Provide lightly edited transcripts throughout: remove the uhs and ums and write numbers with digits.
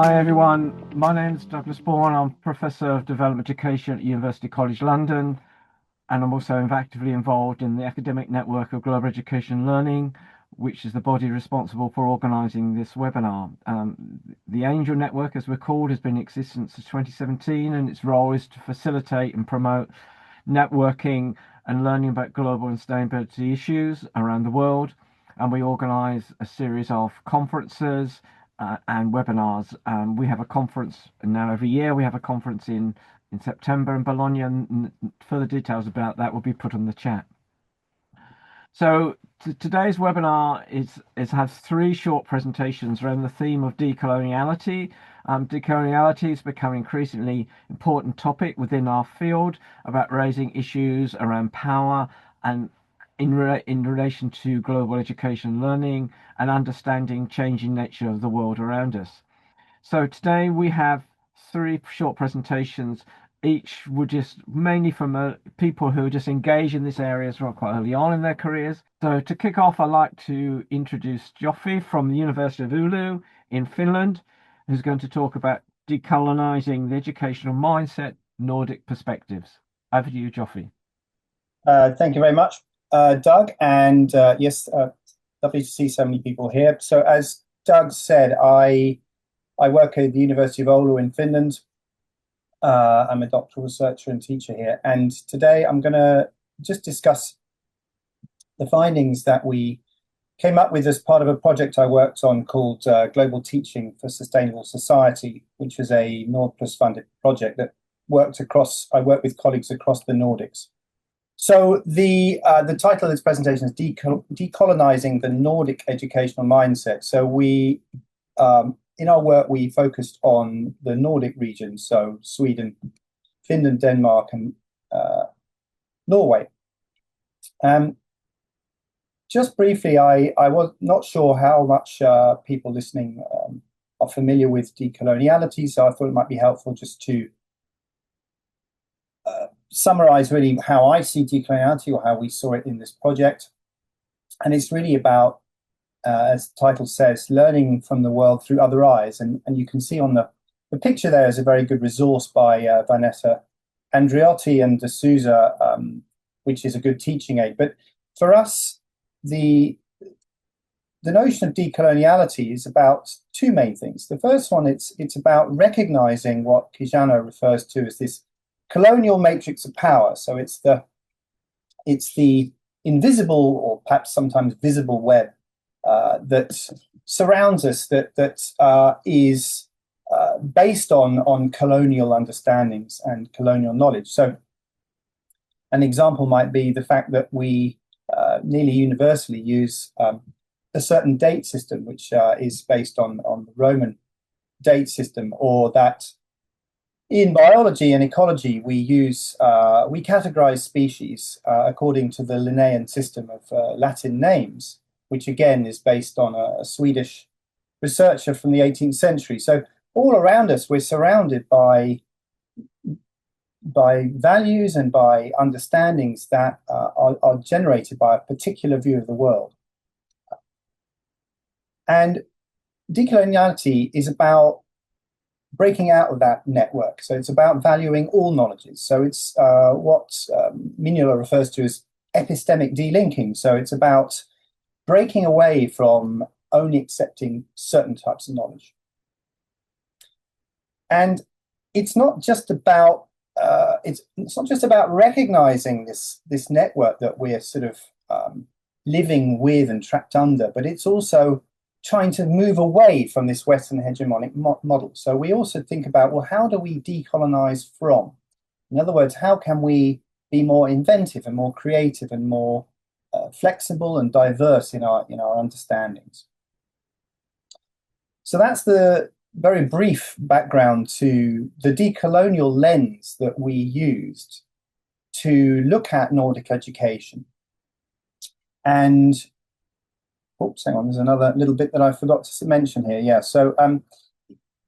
Hi everyone, my name is Douglas Bourne. I'm Professor of Development Education at University College London, and I'm also actively involved in the academic network of Global Education Learning, which is the body responsible for organising this webinar. The Angel Network, as we're called, has been in existence since 2017, and its role is to facilitate and promote networking and learning about global and sustainability issues around the world. And we organise a series of conferences and webinars. We have a conference now every year. We have a conference in September in Bologna, and further details about that will be put on the chat. So today's webinar has three short presentations around the theme of decoloniality. Decoloniality is becoming an increasingly important topic within our field about raising issues around power and in relation to global education and learning and understanding changing nature of the world around us. So today we have three short presentations, each were just mainly from people who are just engaged in this area quite early on in their careers. So to kick off, I'd like to introduce Joffy from the University of Oulu in Finland, who's going to talk about decolonising the educational mindset, Nordic perspectives. Over to you, Joffy. Thank you very much, Doug, and yes, lovely to see so many people here. So as Doug said, I work at the University of Oulu in Finland. I'm a doctoral researcher and teacher here, and today I'm going to just discuss the findings that we came up with as part of a project I worked on called Global Teaching for Sustainable Society, which is a Nord+ funded project that I worked with colleagues across the Nordics. So the title of this presentation is Decolonizing the Nordic Educational Mindset. So we, in our work, we focused on the Nordic region, so Sweden, Finland, Denmark, and Norway. Just briefly, I was not sure how much people listening are familiar with decoloniality, so I thought it might be helpful just to summarize really how I see decoloniality or how we saw it in this project. And it's really about, as the title says, learning from the world through other eyes. And you can see on the picture there is a very good resource by Vanessa Andriotti and De Souza, which is a good teaching aid. But for us, the notion of decoloniality is about two main things. The first one, it's about recognizing what Quijano refers to as this colonial matrix of power. So it's the invisible, or perhaps sometimes visible, web that surrounds us, that is based on colonial understandings and colonial knowledge. So an example might be the fact that we nearly universally use a certain date system, which is based on the Roman date system, or that in biology and ecology, we categorize species according to the Linnaean system of Latin names, which again is based on a Swedish researcher from the 18th century. So all around us, we're surrounded by values and by understandings that are generated by a particular view of the world. And decoloniality is about breaking out of that network. So it's about valuing all knowledges. So it's what Mignola refers to as epistemic delinking. So it's about breaking away from only accepting certain types of knowledge. And it's not just about recognizing this network that we're sort of living with and trapped under, but it's also trying to move away from this Western hegemonic model. So we also think about, well, how do we decolonize from? In other words, how can we be more inventive and more creative and more flexible and diverse in our understandings? So that's the very brief background to the decolonial lens that we used to look at Nordic education. And oops, hang on, there's another little bit that I forgot to mention here. Yeah, so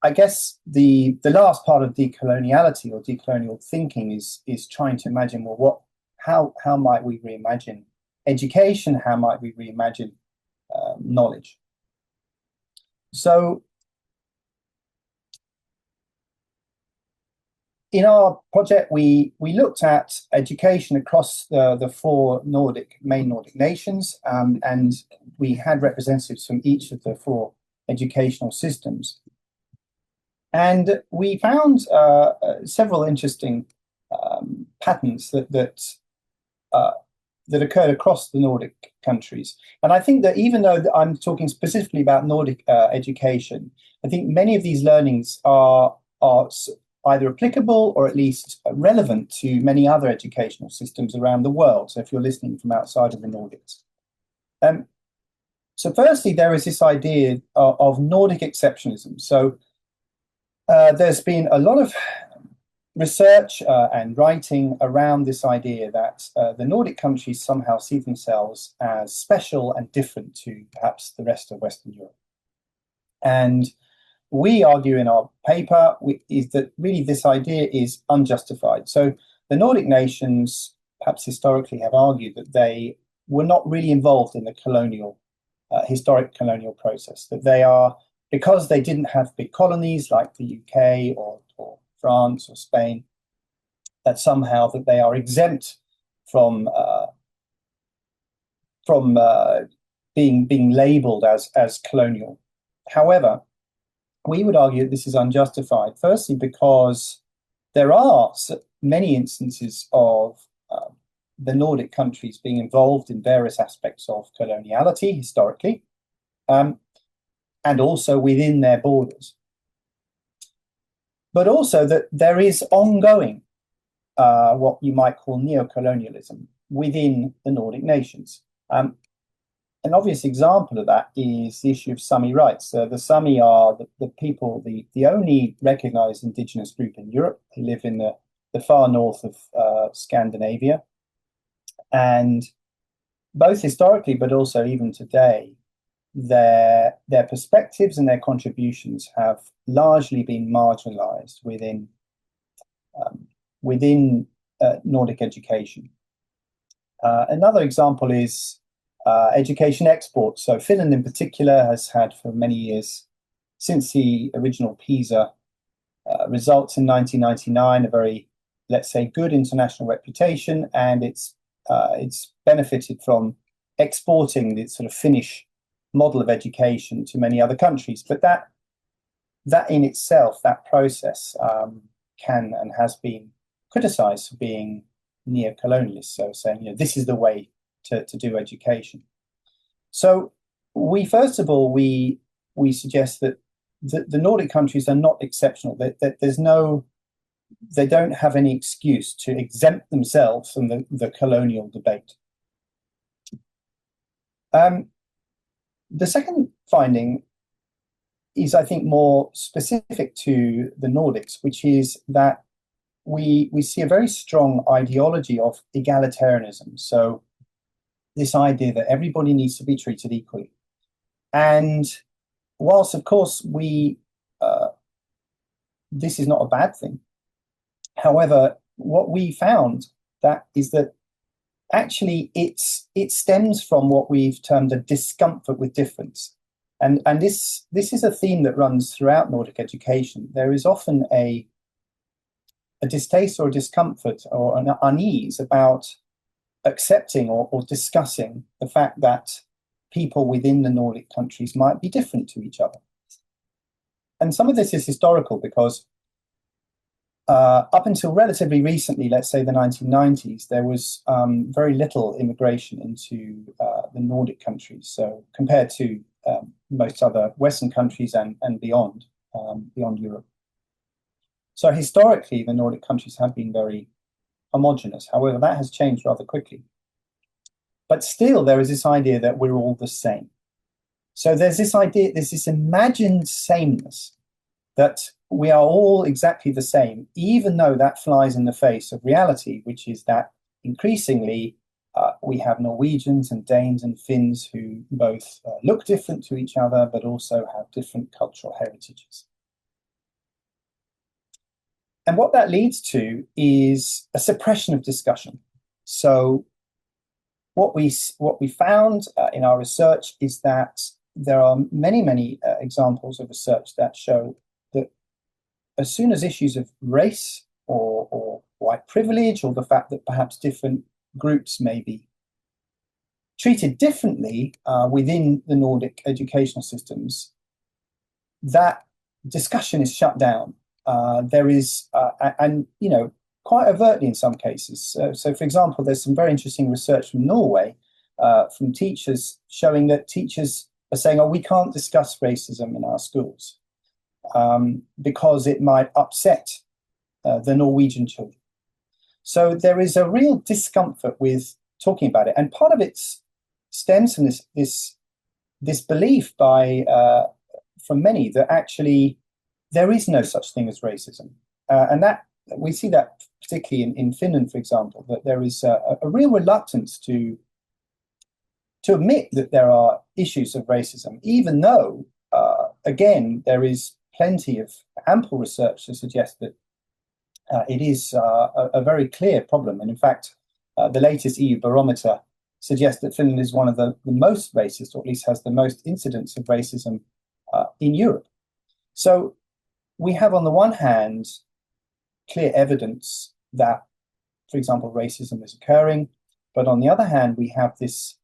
I guess the last part of decoloniality or decolonial thinking is trying to imagine, well, how might we reimagine education? How might we reimagine knowledge? So in our project, we looked at education across the four main Nordic nations, and we had representatives from each of the four educational systems. And we found several interesting patterns that occurred across the Nordic countries. And I think that even though I'm talking specifically about Nordic education, I think many of these learnings are either applicable or at least relevant to many other educational systems around the world. So if you're listening from outside of the Nordics. So firstly, there is this idea of Nordic exceptionalism. So there's been a lot of research and writing around this idea that the Nordic countries somehow see themselves as special and different to perhaps the rest of Western Europe. And we argue in our paper is that really this idea is unjustified. So the Nordic nations, perhaps historically, have argued that they were not really involved in the historic colonial process, that they are, because they didn't have big colonies like the UK or France or Spain, that somehow that they are exempt from being labelled as colonial. However, we would argue that this is unjustified. Firstly, because there are many instances of the Nordic countries being involved in various aspects of coloniality historically, and also within their borders. But also that there is ongoing what you might call neocolonialism within the Nordic nations. An obvious example of that is the issue of Sami rights. The Sami are the people, the only recognized indigenous group in Europe. They live in the far north of Scandinavia. And both historically, but also even today, their perspectives and their contributions have largely been marginalized within Nordic education. Another example is education exports. So Finland in particular has had for many years, since the original PISA results in 1999, a very, let's say, good international reputation, and it's benefited from exporting the sort of Finnish model of education to many other countries. But that in itself, that process can and has been criticized for being neo-colonialist. So saying, this is the way to do education. So we first of all, we suggest that the Nordic countries are not exceptional, that they don't have any excuse to exempt themselves from the colonial debate. The second finding is, I think, more specific to the Nordics, which is that we see a very strong ideology of egalitarianism. So this idea that everybody needs to be treated equally. And whilst, of course, this is not a bad thing. However, what we found is that actually it stems from what we've termed a discomfort with difference. And this is a theme that runs throughout Nordic education. There is often a distaste or a discomfort or an unease about accepting or discussing the fact that people within the Nordic countries might be different to each other. And some of this is historical because up until relatively recently, let's say the 1990s, there was very little immigration into the Nordic countries. So compared to most other Western countries and beyond Europe. So historically, the Nordic countries have been very homogenous. However, that has changed rather quickly. But still, there is this idea that we're all the same. So there's this idea, there's this imagined sameness, that we are all exactly the same, even though that flies in the face of reality, which is that increasingly we have Norwegians and Danes and Finns who both look different to each other, but also have different cultural heritages. And what that leads to is a suppression of discussion. So what we found in our research is that there are many examples of research that show that as soon as issues of race or white privilege, or the fact that perhaps different groups may be treated differently within the Nordic educational systems, that discussion is shut down. There is, and quite overtly in some cases. So, for example, there's some very interesting research from Norway, from teachers, showing that teachers are saying, "Oh, we can't discuss racism in our schools because it might upset the Norwegian children." So there is a real discomfort with talking about it, and part of it stems from this belief from many that actually there is no such thing as racism, and that we see that particularly in Finland, for example, that there is a real reluctance to admit that there are issues of racism, even though, again, there is plenty of ample research to suggest that it is a very clear problem. And in fact, the latest EU barometer suggests that Finland is one of the most racist, or at least has the most incidents of racism in Europe. So we have, on the one hand, clear evidence that, for example, racism is occurring, but on the other hand, we have this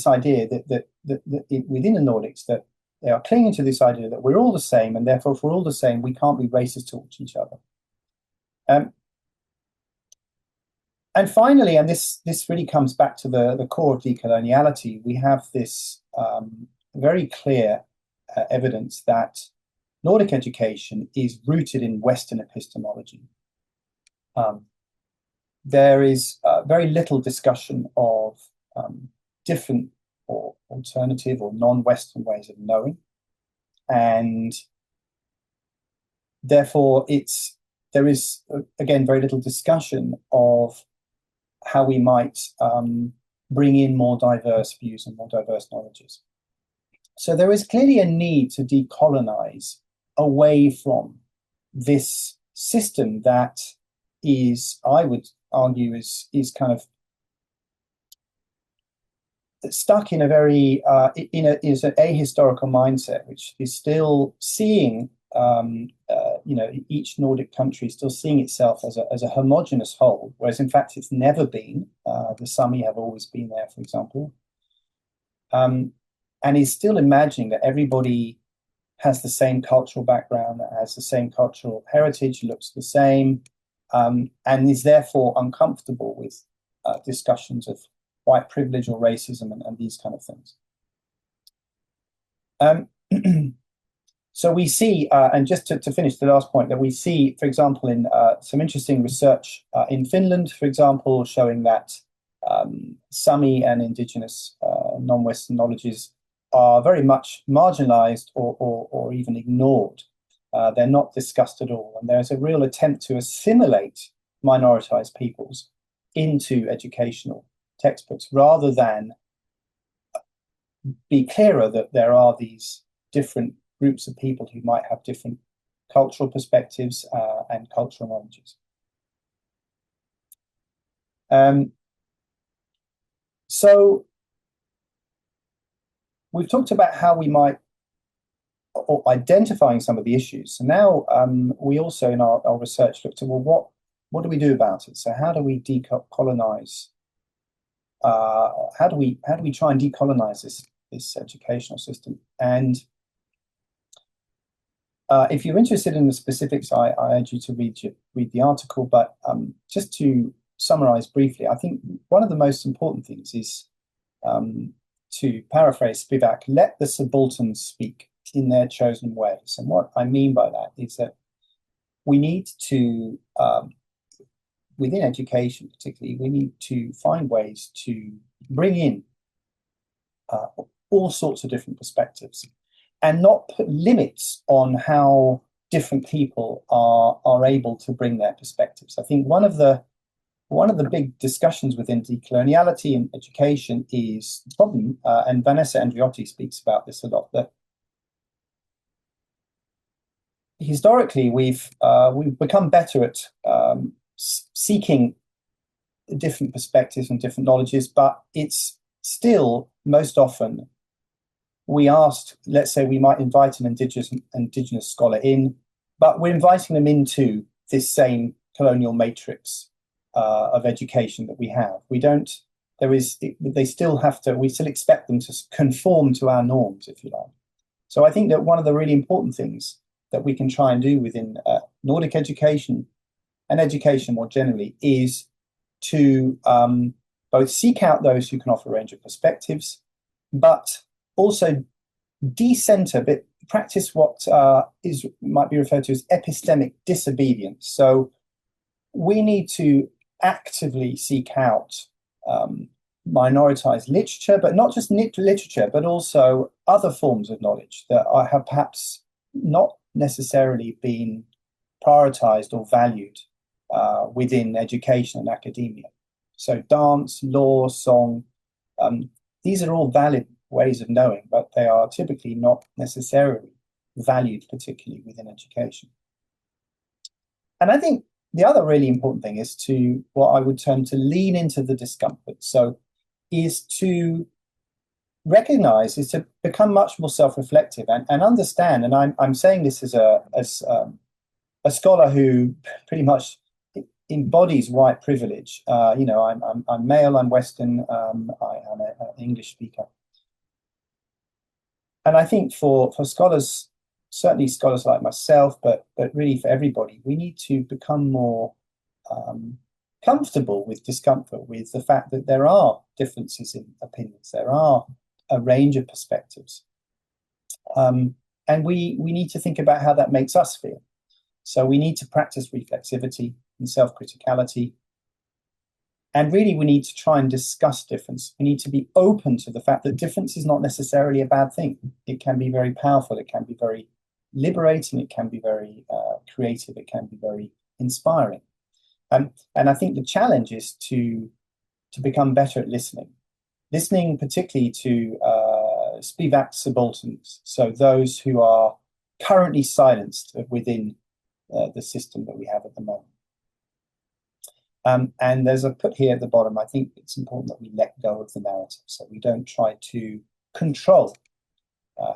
idea that within the Nordics, that they are clinging to this idea that we're all the same, and therefore, if we're all the same, we can't be racist towards each other. And finally, and this really comes back to the core of decoloniality, we have this very clear evidence that Nordic education is rooted in Western epistemology. There is very little discussion of different or alternative or non-Western ways of knowing, and therefore there is again very little discussion of how we might bring in more diverse views and more diverse knowledges. So there is clearly a need to decolonize away from this system that is, I would argue, is kind of stuck in a very is an ahistorical mindset, which is still seeing each Nordic country still seeing itself as a homogenous whole, whereas in fact it's never been. The Sami have always been there, for example, and is still imagining that everybody has the same cultural background, has the same cultural heritage, looks the same, and is therefore uncomfortable with discussions of white privilege or racism and these kind of things. So we see, and just to finish the last point, that we see, for example, in some interesting research in Finland, for example, showing that Sami and indigenous non-Western knowledges are very much marginalized or even ignored. They're not discussed at all. And there's a real attempt to assimilate minoritized peoples into educational textbooks rather than be clearer that there are these different groups of people who might have different cultural perspectives and cultural knowledges. So we've talked about how we might, or identifying some of the issues. So now we also in our research looked at, well, what do we do about it? So how do we decolonize? How do we try and decolonize this educational system? And if you're interested in the specifics, I urge you to read the article. But just to summarize briefly, I think one of the most important things is, to paraphrase Spivak, let the subalterns speak in their chosen ways. And what I mean by that is that we need to, within education particularly, we need to find ways to bring in all sorts of different perspectives and not put limits on how different people are able to bring their perspectives. I think one of the big discussions within decoloniality and education is the problem, and Vanessa Andriotti speaks about this a lot, that historically we've become better at seeking different perspectives and different knowledges, but it's still most often we asked, let's say we might invite an indigenous scholar in, but we're inviting them into this same colonial matrix of education that we have. We still expect them to conform to our norms, if you like. So I think that one of the really important things that we can try and do within Nordic education and education more generally is to both seek out those who can offer a range of perspectives, but also decenter, but practice what might be referred to as epistemic disobedience. So we need to actively seek out minoritized literature, but not just literature, but also other forms of knowledge that have perhaps not necessarily been prioritized or valued within education and academia. So dance, law, song, these are all valid ways of knowing, but they are typically not necessarily valued, particularly within education. And I think the other really important thing is to what I would term to lean into the discomfort. So is to recognize, is to become much more self-reflective and understand. And I'm saying this as a scholar who pretty much embodies white privilege. I'm male, I'm Western, I am an English speaker. And I think for scholars, certainly scholars like myself, but really for everybody, we need to become more comfortable with discomfort, with the fact that there are differences in opinions, there are a range of perspectives. And we need to think about how that makes us feel. So we need to practice reflexivity and self-criticality. And really, we need to try and discuss difference. We need to be open to the fact that difference is not necessarily a bad thing. It can be very powerful. It can be very liberating. It can be very creative. It can be very inspiring. And I think the challenge is to become better at listening particularly to Spivak subalterns, so those who are currently silenced within the system that we have at the moment. And there's a put here at the bottom, I think it's important that we let go of the narrative. So we don't try to control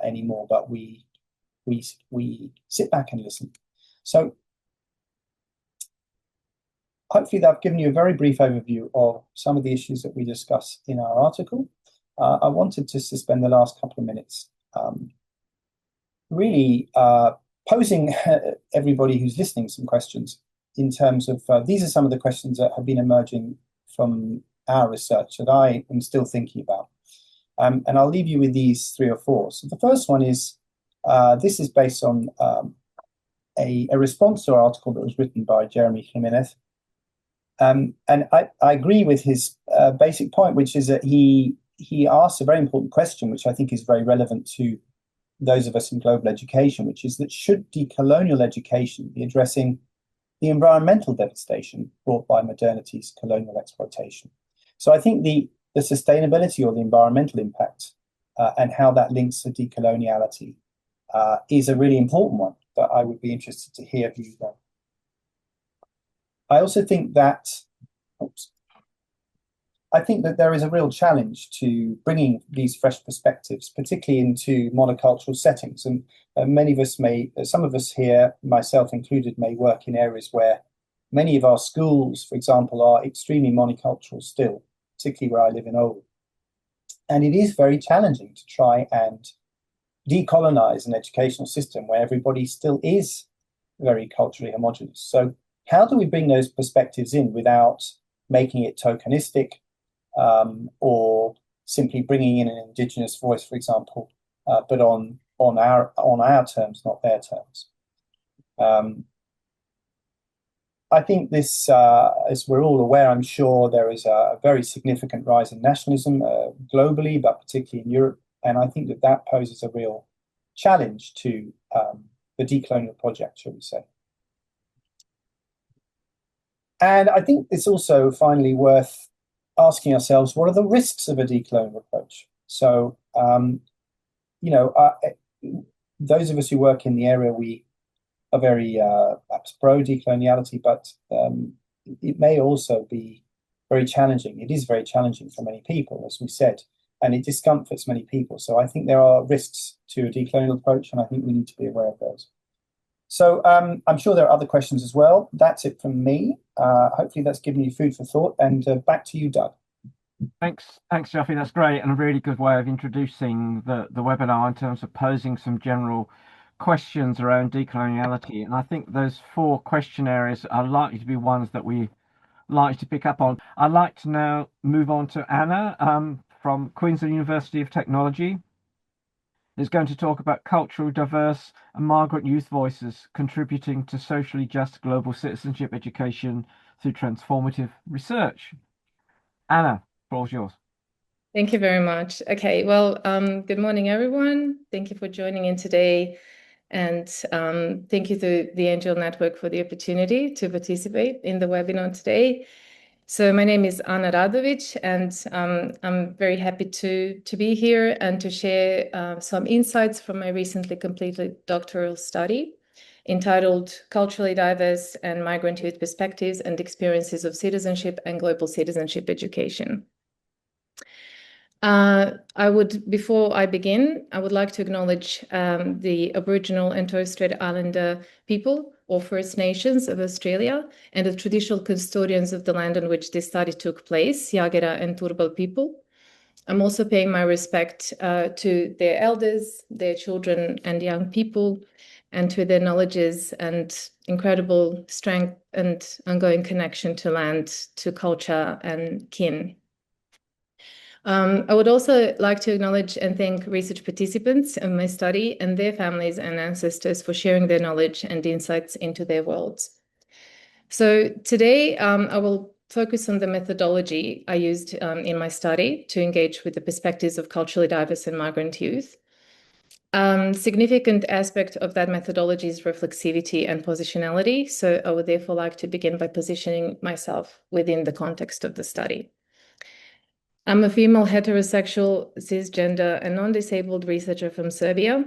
anymore, but we sit back and listen. So hopefully that I've given you a very brief overview of some of the issues that we discuss in our article. I wanted just to spend the last couple of minutes really posing everybody who's listening some questions in terms of, these are some of the questions that have been emerging from our research that I am still thinking about. And I'll leave you with these 3 or 4. So the first one is, this is based on a response to our article that was written by Jeremy Jimenez. And I agree with his basic point, which is that he asks a very important question, which I think is very relevant to those of us in global education, which is that should decolonial education be addressing the environmental devastation brought by modernity's colonial exploitation? So I think the sustainability or the environmental impact and how that links to decoloniality is a really important one that I would be interested to hear views on. I also think that, there is a real challenge to bringing these fresh perspectives, particularly into monocultural settings. And some of us here, myself included, may work in areas where many of our schools, for example, are extremely monocultural still, particularly where I live in Oulu. And it is very challenging to try and decolonize an educational system where everybody still is very culturally homogenous. So how do we bring those perspectives in without making it tokenistic, or simply bringing in an indigenous voice, for example, but on our terms, not their terms? I think this, as we're all aware, I'm sure there is a very significant rise in nationalism globally, but particularly in Europe. And I think that poses a real challenge to the decolonial project, shall we say. And I think it's also finally worth asking ourselves, what are the risks of a decolonial approach? So, those of us who work in the area, we are very perhaps pro-decoloniality, but it may also be very challenging. It is very challenging for many people, as we said, and it discomforts many people. So I think there are risks to a decolonial approach, and I think we need to be aware of those. So I'm sure there are other questions as well. That's it from me. Hopefully that's given you food for thought. And back to you, Doug. Thanks, Joffy. That's great and a really good way of introducing the webinar in terms of posing some general questions around decoloniality. And I think those 4 question areas are likely to be ones that we like to pick up on. I'd like to now move on to Anna from Queensland University of Technology. Is going to talk about culturally diverse and migrant youth voices contributing to socially just global citizenship education through transformative research. Anna, the floor is yours. Thank you very much. Okay, well, good morning, everyone. Thank you for joining in today. And thank you to the Angel Network for the opportunity to participate in the webinar today. So my name is Anna Radovic, and I'm very happy to be here and to share some insights from my recently completed doctoral study entitled Culturally Diverse and Migrant Youth Perspectives and Experiences of Citizenship and Global Citizenship Education. Before I begin, I would like to acknowledge the Aboriginal and Torres Strait Islander people or First Nations of Australia and the traditional custodians of the land on which this study took place, Yagera and Turrbal people. I'm also paying my respect to their elders, their children and young people, and to their knowledges and incredible strength and ongoing connection to land, to culture and kin. I would also like to acknowledge and thank research participants in my study and their families and ancestors for sharing their knowledge and insights into their worlds. So today I will focus on the methodology I used in my study to engage with the perspectives of culturally diverse and migrant youth. Significant aspect of that methodology is reflexivity and positionality. So I would therefore like to begin by positioning myself within the context of the study. I'm a female heterosexual, cisgender, and non-disabled researcher from Serbia.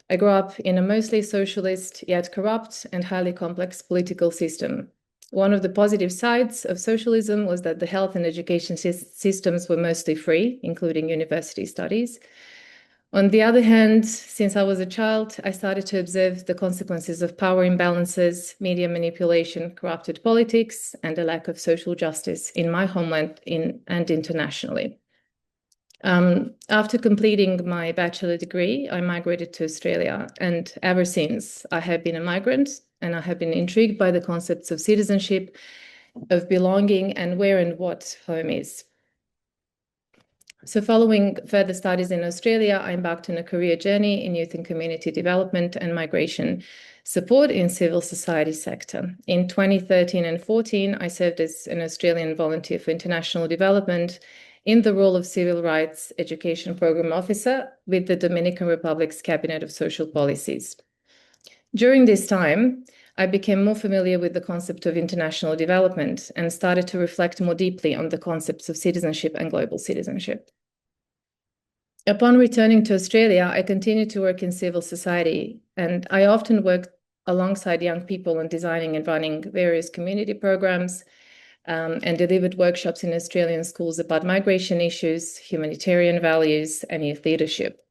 I grew up in a mostly socialist, yet corrupt and highly complex political system. One of the positive sides of socialism was that the health and education systems were mostly free, including university studies. On the other hand, since I was a child, I started to observe the consequences of power imbalances, media manipulation, corrupted politics, and a lack of social justice in my homeland and internationally. After completing my bachelor degree, I migrated to Australia, and ever since I have been a migrant, and I have been intrigued by the concepts of citizenship, of belonging, and where and what home is. So following further studies in Australia, I embarked on a career journey in youth and community development and migration support in civil society sector. In 2013 and 14, I served as an Australian volunteer for international development in the role of Civil Rights Education Program Officer with the Dominican Republic's Cabinet of Social Policies. During this time, I became more familiar with the concept of international development and started to reflect more deeply on the concepts of citizenship and global citizenship. Upon returning to Australia, I continued to work in civil society, and I often worked alongside young people on designing and running various community programs and delivered workshops in Australian schools about migration issues, humanitarian values, and youth leadership.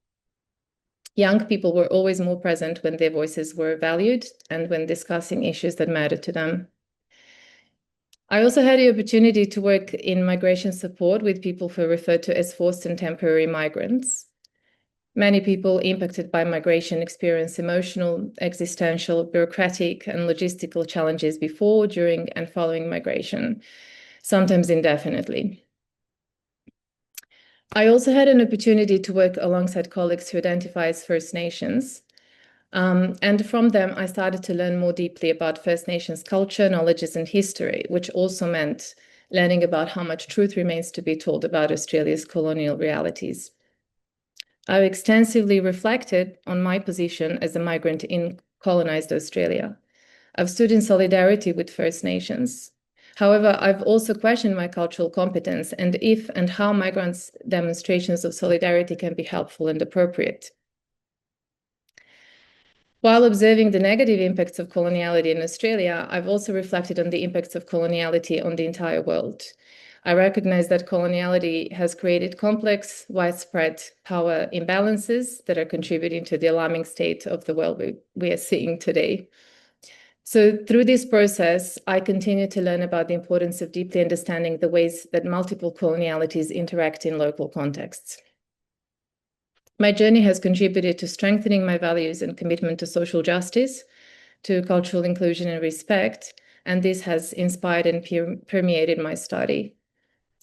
Young people were always more present when their voices were valued and when discussing issues that mattered to them. I also had the opportunity to work in migration support with people who are referred to as forced and temporary migrants. Many people impacted by migration experience emotional, existential, bureaucratic, and logistical challenges before, during, and following migration, sometimes indefinitely. I also had an opportunity to work alongside colleagues who identify as First Nations. And from them, I started to learn more deeply about First Nations culture, knowledges, and history, which also meant learning about how much truth remains to be told about Australia's colonial realities. I've extensively reflected on my position as a migrant in colonized Australia. I've stood in solidarity with First Nations. However, I've also questioned my cultural competence and if and how migrants' demonstrations of solidarity can be helpful and appropriate. While observing the negative impacts of coloniality in Australia, I've also reflected on the impacts of coloniality on the entire world. I recognize that coloniality has created complex, widespread power imbalances that are contributing to the alarming state of the world we are seeing today. So through this process, I continue to learn about the importance of deeply understanding the ways that multiple colonialities interact in local contexts. My journey has contributed to strengthening my values and commitment to social justice, to cultural inclusion and respect, and this has inspired and permeated my study.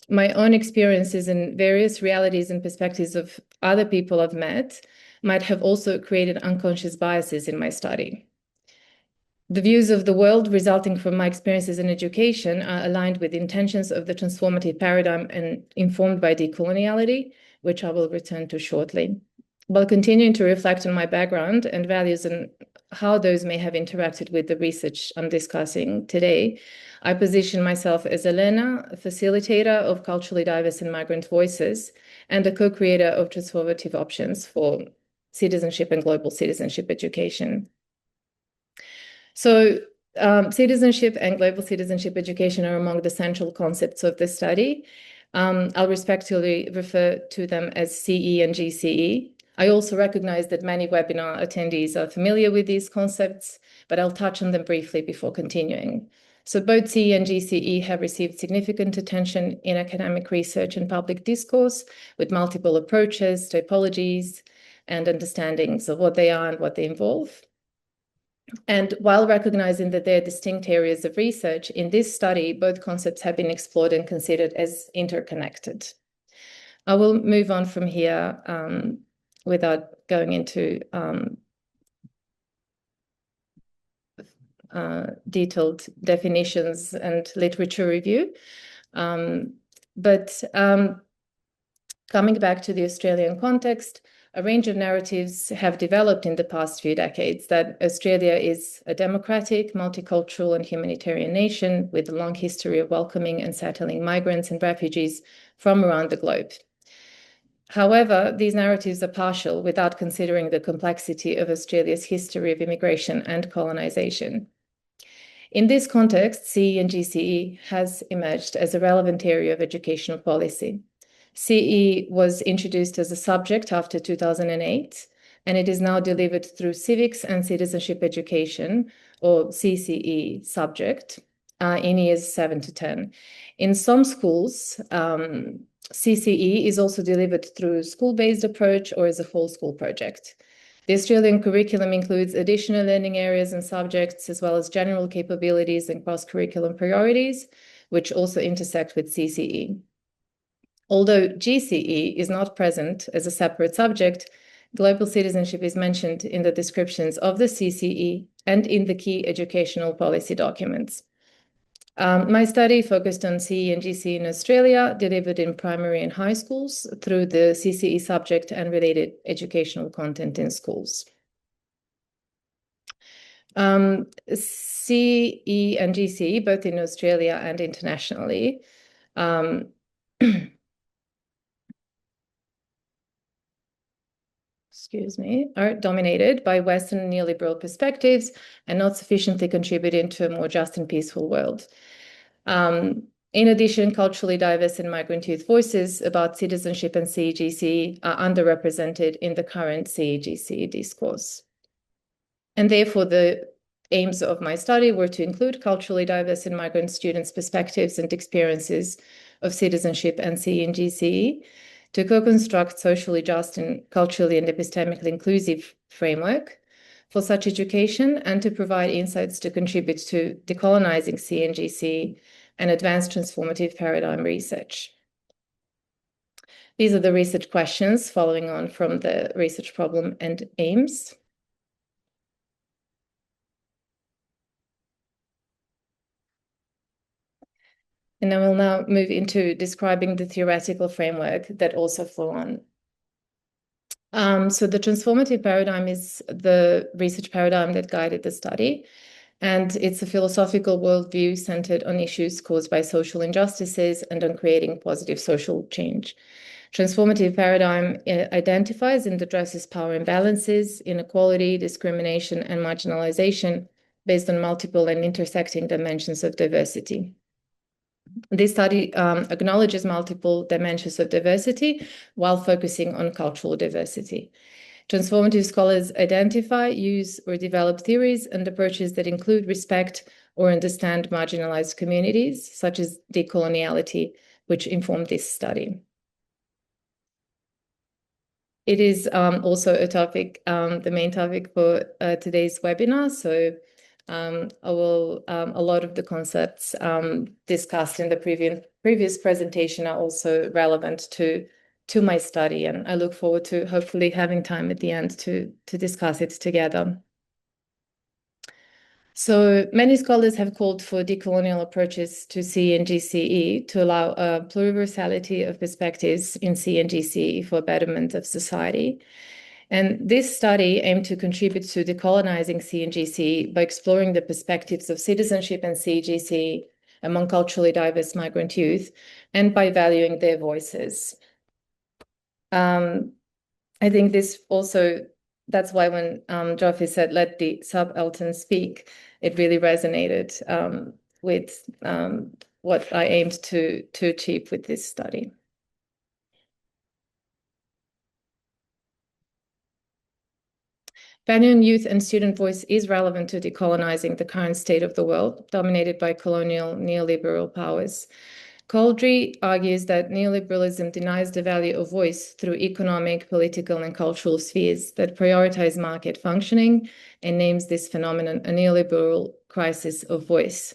My own experiences and various realities and perspectives of other people I've met might have also created unconscious biases in my study. The views of the world resulting from my experiences in education are aligned with the intentions of the transformative paradigm and informed by decoloniality, which I will return to shortly. While continuing to reflect on my background and values and how those may have interacted with the research I'm discussing today, I position myself as a learner, a facilitator of culturally diverse and migrant voices, and a co-creator of transformative options for citizenship and global citizenship education. So citizenship and global citizenship education are among the central concepts of the study. I'll respectfully refer to them as CE and GCE. I also recognize that many webinar attendees are familiar with these concepts, but I'll touch on them briefly before continuing. So both CE and GCE have received significant attention in academic research and public discourse with multiple approaches, typologies, and understandings of what they are and what they involve. And while recognizing that they're distinct areas of research, in this study, both concepts have been explored and considered as interconnected. I will move on from here without going into detailed definitions and literature review. But coming back to the Australian context, a range of narratives have developed in the past few decades that Australia is a democratic, multicultural, and humanitarian nation with a long history of welcoming and settling migrants and refugees from around the globe. However, these narratives are partial without considering the complexity of Australia's history of immigration and colonization. In this context, CE and GCE has emerged as a relevant area of educational policy. CE was introduced as a subject after 2008, and it is now delivered through civics and citizenship education, or CCE subject, in years 7 to 10. In some schools, CCE is also delivered through school-based approach or as a whole school project. The Australian curriculum includes additional learning areas and subjects, as well as general capabilities and cross-curriculum priorities, which also intersect with CCE. Although GCE is not present as a separate subject, global citizenship is mentioned in the descriptions of the CCE and in the key educational policy documents. My study focused on CE and GCE in Australia, delivered in primary and high schools through the CCE subject and related educational content in schools. CE and GCE, both in Australia and internationally, are dominated by Western neoliberal perspectives and not sufficiently contributing to a more just and peaceful world. In addition, culturally diverse and migrant youth voices about citizenship and CE/GCE are underrepresented in the current CE/GCE discourse. And therefore, the aims of my study were to include culturally diverse and migrant students' perspectives and experiences of citizenship and CE and GCE, to co-construct socially just and culturally and epistemically inclusive framework for such education, and to provide insights to contribute to decolonizing CE and GCE and advanced transformative paradigm research. These are the research questions following on from the research problem and aims. And I will now move into describing the theoretical framework that also flow on. So the transformative paradigm is the research paradigm that guided the study, and it's a philosophical worldview centered on issues caused by social injustices and on creating positive social change. Transformative paradigm identifies and addresses power imbalances, inequality, discrimination, and marginalization based on multiple and intersecting dimensions of diversity. This study acknowledges multiple dimensions of diversity while focusing on cultural diversity. Transformative scholars identify, use, or develop theories and approaches that include respect or understand marginalized communities, such as decoloniality, which informed this study. It is also a topic, the main topic for today's webinar. So a lot of the concepts discussed in the previous presentation are also relevant to my study, and I look forward to hopefully having time at the end to discuss it together. So many scholars have called for decolonial approaches to CE and GCE to allow a pluriversality of perspectives in CE and GCE for betterment of society. And this study aimed to contribute to decolonizing CE and GCE by exploring the perspectives of citizenship and CE/GCE among culturally diverse migrant youth, and by valuing their voices. I think this also, that's why when Joffy said, let the subaltern speak, it really resonated with what I aimed to achieve with this study. Value in youth and student voice is relevant to decolonizing the current state of the world, dominated by colonial neoliberal powers. Coldry argues that neoliberalism denies the value of voice through economic, political, and cultural spheres that prioritize market functioning, and names this phenomenon a neoliberal crisis of voice.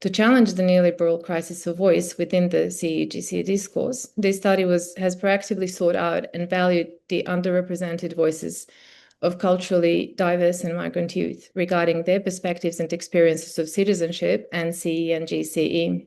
To challenge the neoliberal crisis of voice within the CE/GCE discourse, this study has proactively sought out and valued the underrepresented voices of culturally diverse and migrant youth regarding their perspectives and experiences of citizenship and CE and GCE.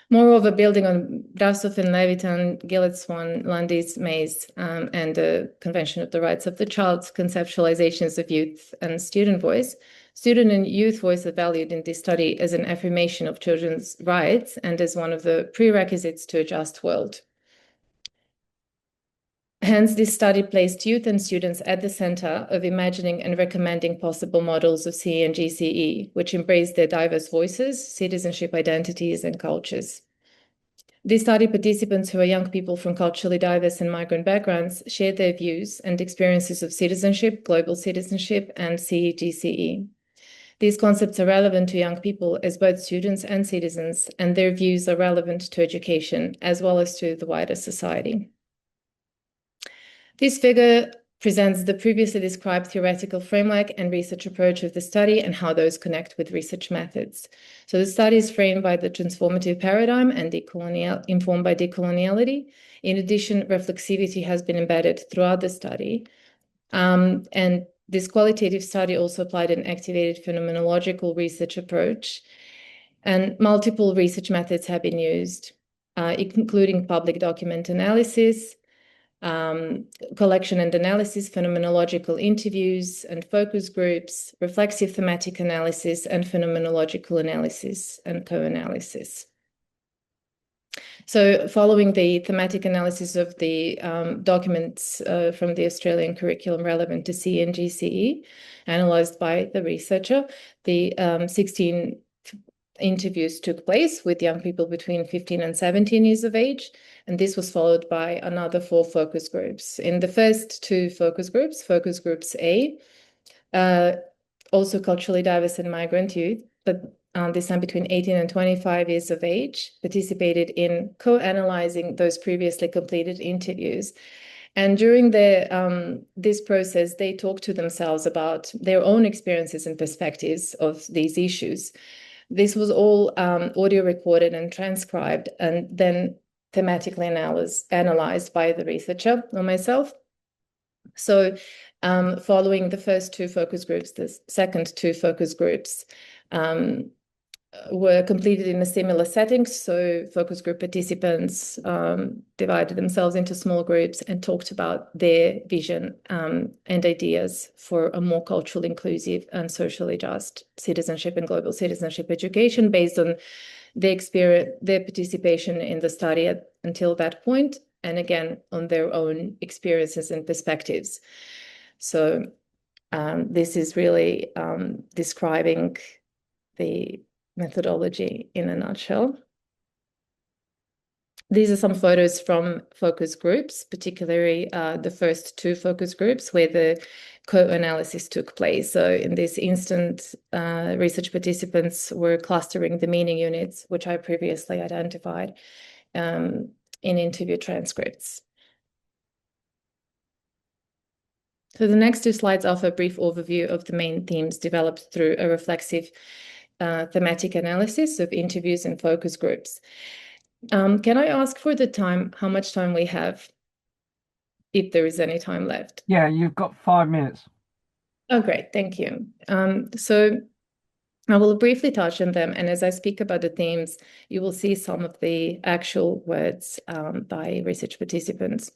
Moreover, building on Brasov and Levitan, Gillett, Swan, Landis, Mays, and the Convention of the Rights of the Child's conceptualizations of youth and student voice, student and youth voice are valued in this study as an affirmation of children's rights and as one of the prerequisites to a just world. Hence, this study placed youth and students at the center of imagining and recommending possible models of CE and GCE, which embrace their diverse voices, citizenship identities, and cultures. This study participants, who are young people from culturally diverse and migrant backgrounds, shared their views and experiences of citizenship, global citizenship, and CE/GCE. These concepts are relevant to young people as both students and citizens, and their views are relevant to education as well as to the wider society. This figure presents the previously described theoretical framework and research approach of the study and how those connect with research methods. So the study is framed by the transformative paradigm and informed by decoloniality. In addition, reflexivity has been embedded throughout the study. And this qualitative study also applied an activated phenomenological research approach. And multiple research methods have been used, including public document analysis, collection and analysis, phenomenological interviews and focus groups, reflexive thematic analysis, and phenomenological analysis and co-analysis. So following the thematic analysis of the documents from the Australian curriculum relevant to CE and GCE, analysed by the researcher, the 16 interviews took place with young people between 15 and 17 years of age, and this was followed by another 4 focus groups. In the first 2 focus groups A, also culturally diverse and migrant youth, but this time between 18 and 25 years of age, participated in co-analyzing those previously completed interviews. And during this process, they talked to themselves about their own experiences and perspectives of these issues. This was all audio recorded and transcribed, and then thematically analyzed by the researcher or myself. So following the first 2 focus groups, the second 2 focus groups were completed in a similar setting. So focus group participants divided themselves into small groups and talked about their vision and ideas for a more culturally inclusive and socially just citizenship and global citizenship education based on their experience, their participation in the study until that point, and again on their own experiences and perspectives. So this is really describing the methodology in a nutshell. These are some photos from focus groups, particularly the first two focus groups where the co-analysis took place. So in this instance, research participants were clustering the meaning units, which I previously identified in interview transcripts. So the next two slides offer a brief overview of the main themes developed through a reflexive thematic analysis of interviews and focus groups. Can I ask for the time, how much time we have, if there is any time left? Yeah, you've got 5 minutes. Oh, great. Thank you. So I will briefly touch on them. And as I speak about the themes, you will see some of the actual words by research participants.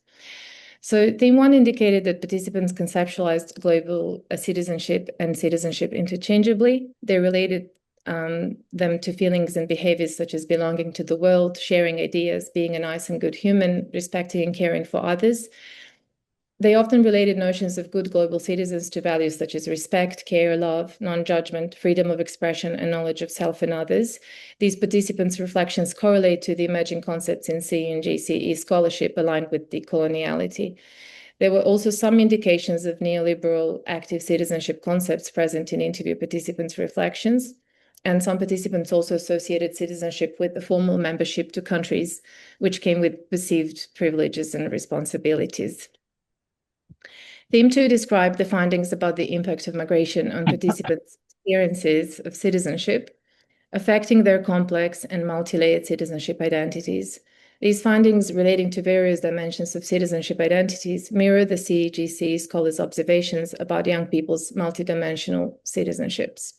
So theme one indicated that participants conceptualized global citizenship and citizenship interchangeably. They related them to feelings and behaviors such as belonging to the world, sharing ideas, being a nice and good human, respecting and caring for others. They often related notions of good global citizens to values such as respect, care, love, non-judgment, freedom of expression, and knowledge of self and others. These participants' reflections correlate to the emerging concepts in CE and GCE scholarship aligned with decoloniality. There were also some indications of neoliberal active citizenship concepts present in interview participants' reflections. And some participants also associated citizenship with the formal membership to countries, which came with perceived privileges and responsibilities. Theme 2 described the findings about the impact of migration on participants' experiences of citizenship, affecting their complex and multi-layered citizenship identities. These findings relating to various dimensions of citizenship identities mirror the CEGC scholars' observations about young people's multidimensional citizenships.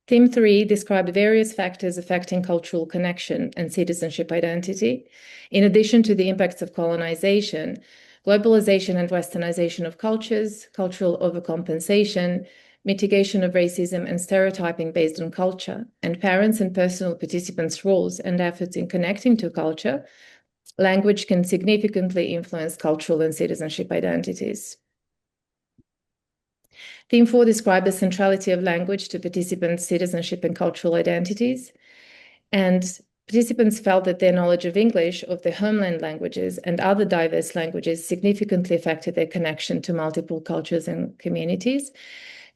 Theme 3 described various factors affecting cultural connection and citizenship identity. In addition to the impacts of colonization, globalization and westernization of cultures, cultural overcompensation, mitigation of racism and stereotyping based on culture, and parents' and personal participants' roles and efforts in connecting to culture, language can significantly influence cultural and citizenship identities. Theme 4 described the centrality of language to participants' citizenship and cultural identities. And participants felt that their knowledge of English, of their homeland languages, and other diverse languages significantly affected their connection to multiple cultures and communities.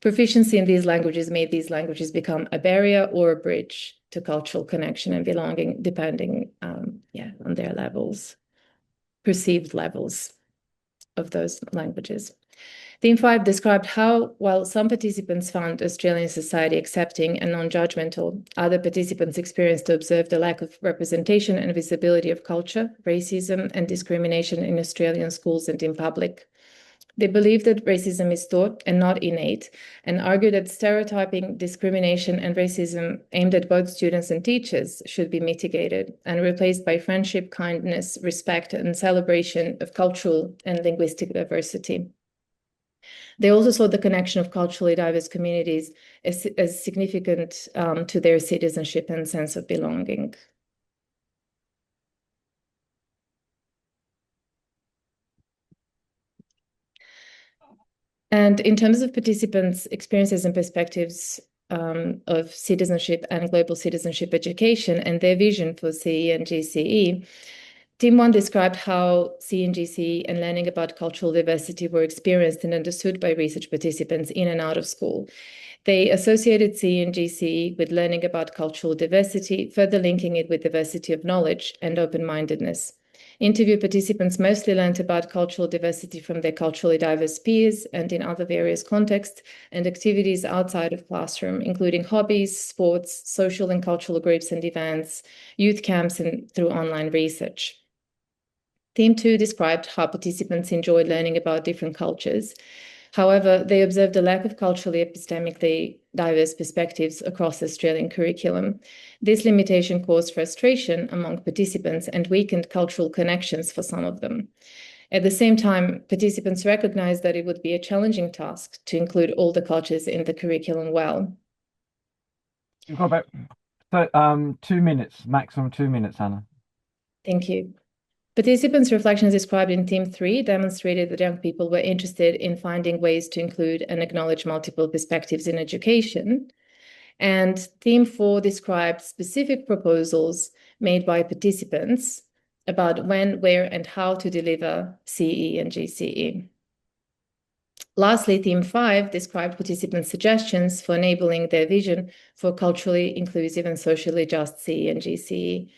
Proficiency in these languages made these languages become a barrier or a bridge to cultural connection and belonging, depending on their levels, perceived levels of those languages. Theme 5 described how, while some participants found Australian society accepting and non-judgmental, other participants experienced to observe the lack of representation and visibility of culture, racism, and discrimination in Australian schools and in public. They believe that racism is taught and not innate, and argue that stereotyping, discrimination, and racism aimed at both students and teachers should be mitigated and replaced by friendship, kindness, respect, and celebration of cultural and linguistic diversity. They also saw the connection of culturally diverse communities as significant to their citizenship and sense of belonging. And in terms of participants' experiences and perspectives of citizenship and global citizenship education and their vision for CE and GCE, Team 1 described how CE and GCE and learning about cultural diversity were experienced and understood by research participants in and out of school. They associated CE and GCE with learning about cultural diversity, further linking it with diversity of knowledge and open-mindedness. Interview participants mostly learned about cultural diversity from their culturally diverse peers and in other various contexts and activities outside of classroom, including hobbies, sports, social and cultural groups and events, youth camps, and through online research. Theme 2 described how participants enjoyed learning about different cultures. However, they observed a lack of culturally epistemically diverse perspectives across the Australian curriculum. This limitation caused frustration among participants and weakened cultural connections for some of them. At the same time, participants recognized that it would be a challenging task to include all the cultures in the curriculum well. You've got about 2 minutes, maximum 2 minutes, Anna. Thank you. Participants' reflections described in Theme 3 demonstrated that young people were interested in finding ways to include and acknowledge multiple perspectives in education. And Theme 4 described specific proposals made by participants about when, where, and how to deliver CE and GCE. Lastly, Theme 5 described participants' suggestions for enabling their vision for culturally inclusive and socially just CE and GCE.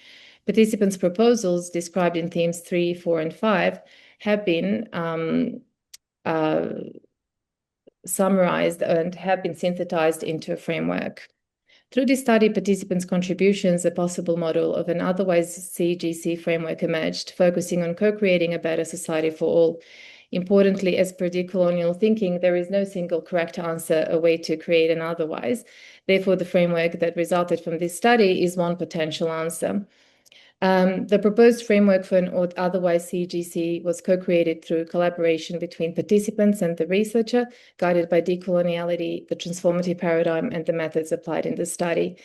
Participants' proposals described in Themes 3, 4, and 5 have been summarized and have been synthesized into a framework. Through this study, participants' contributions, a possible model of an otherwise CGC framework emerged, focusing on co-creating a better society for all. Importantly, as per decolonial thinking, there is no single correct answer, a way to create an otherwise. Therefore, the framework that resulted from this study is one potential answer. The proposed framework for an otherwise CGC was co-created through collaboration between participants and the researcher, guided by decoloniality, the transformative paradigm, and the methods applied in the study.